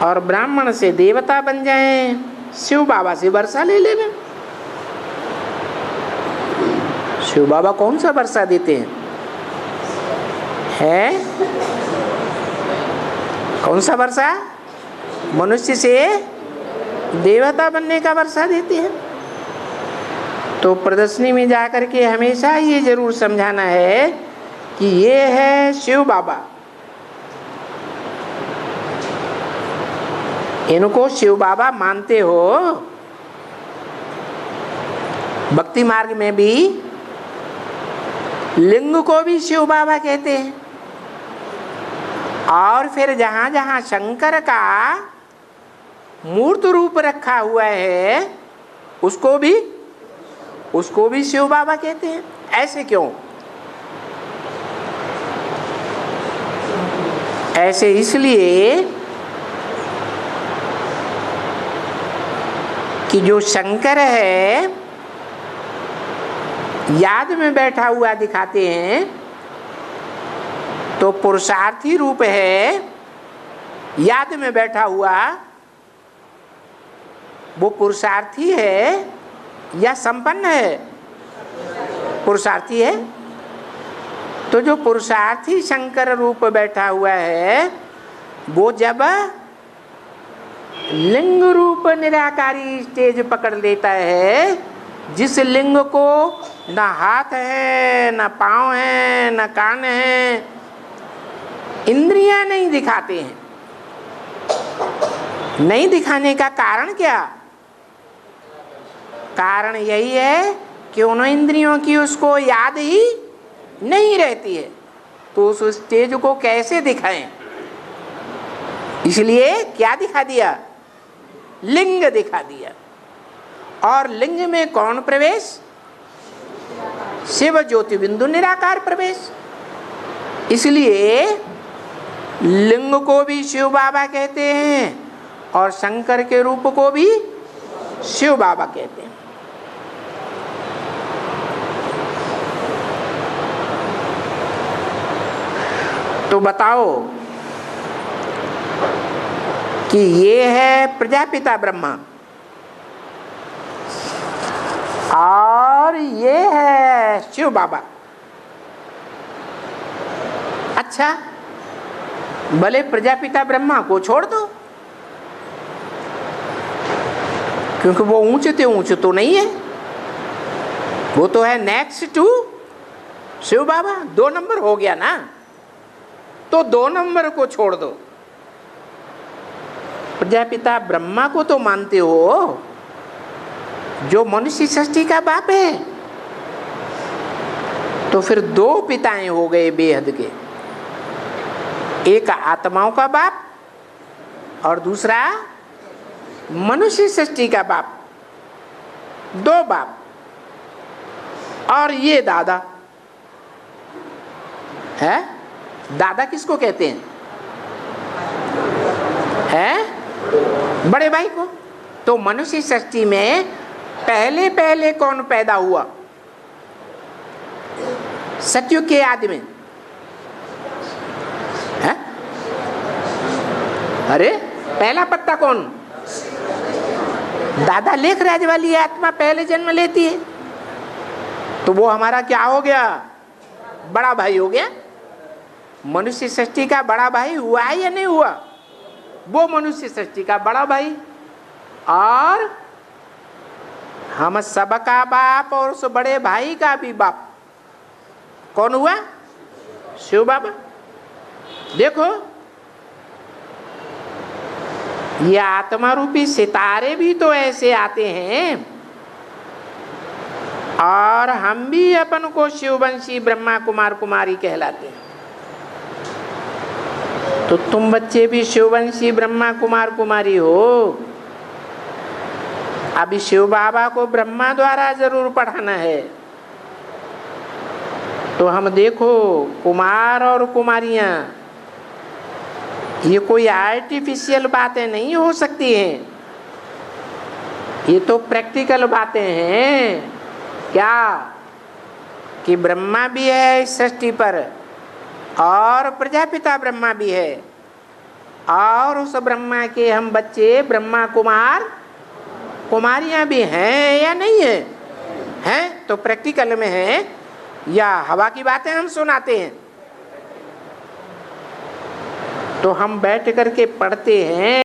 और ब्राह्मण से देवता बन जाएं, शिव बाबा से वर्षा ले लेना। शिव बाबा कौन सा वर्षा देते हैं? कौन सा वर्षा? मनुष्य से देवता बनने का वर्षा देते हैं। तो प्रदर्शनी में जाकर के हमेशा ये जरूर समझाना है कि ये है शिव बाबा, इनको शिव बाबा मानते हो। भक्ति मार्ग में भी लिंग को भी शिव बाबा कहते हैं, और फिर जहां जहां शंकर का मूर्त रूप रखा हुआ है उसको भी शिव बाबा कहते हैं। ऐसे क्यों? ऐसे इसलिए कि जो शंकर है याद में बैठा हुआ दिखाते हैं, तो पुरुषार्थी रूप है याद में बैठा हुआ, वो पुरुषार्थी है या संपन्न है? पुरुषार्थी है। तो जो पुरुषार्थी शंकर रूप बैठा हुआ है वो जब लिंग रूप निराकारी स्टेज पकड़ लेता है, जिस लिंग को न हाथ है, न पांव है, न कान है, इंद्रियां नहीं दिखाते हैं। नहीं दिखाने का कारण क्या? कारण यही है कि उन इंद्रियों की उसको याद ही नहीं रहती है, तो उस स्टेज को कैसे दिखाएं? इसलिए क्या दिखा दिया? लिंग दिखा दिया। और लिंग में कौन प्रवेश? शिव ज्योति बिंदु निराकार प्रवेश। इसलिए लिंग को भी शिव बाबा कहते हैं और शंकर के रूप को भी शिव बाबा कहते हैं। तो बताओ कि ये है प्रजापिता ब्रह्मा और ये है शिव बाबा। अच्छा, भले प्रजापिता ब्रह्मा को छोड़ दो, क्योंकि वो ऊंचे तो नहीं है, वो तो है next to Shiv Baba. 2 number हो गया ना, तो 2 नंबर को छोड़ दो। प्रजापिता ब्रह्मा को तो मानते हो, जो मनुष्य सृष्टि का बाप है। तो फिर 2 पिताएं हो गए बेहद के, एक आत्माओं का बाप और दूसरा मनुष्य सृष्टि का बाप। 2 बाप। और ये दादा है। दादा किसको कहते हैं? बड़े भाई को। तो मनुष्य सृष्टि में पहले कौन पैदा हुआ? सतयुग के आदि में है? अरे पहला पत्ता कौन? दादा लेख राज वाली आत्मा पहले जन्म लेती है, तो वो हमारा क्या हो गया? बड़ा भाई हो गया। मनुष्य सृष्टि का बड़ा भाई हुआ है या नहीं हुआ? वो मनुष्य सृष्टि का बड़ा भाई, और हम सबका बाप और उस बड़े भाई का भी बाप कौन हुआ? शिव बाबा। देखो, ये आत्मा रूपी सितारे भी तो ऐसे आते हैं, और हम भी अपन को शिववंशी ब्रह्मा कुमार कुमारी कहलाते हैं। तो तुम बच्चे भी शिववंशी ब्रह्मा कुमार कुमारी हो। अभी शिव बाबा को ब्रह्मा द्वारा जरूर पढ़ाना है। तो हम देखो, कुमार और कुमारियां, ये कोई आर्टिफिशियल बातें नहीं हो सकती हैं, ये तो प्रैक्टिकल बातें हैं। क्या कि ब्रह्मा भी है इस सृष्टि पर और प्रजापिता ब्रह्मा भी है, और उस ब्रह्मा के हम बच्चे ब्रह्मा कुमार कुमारियां भी हैं या नहीं है? हैं तो प्रैक्टिकल में है या हवा की बातें हम सुनाते हैं? तो हम बैठ करके पढ़ते हैं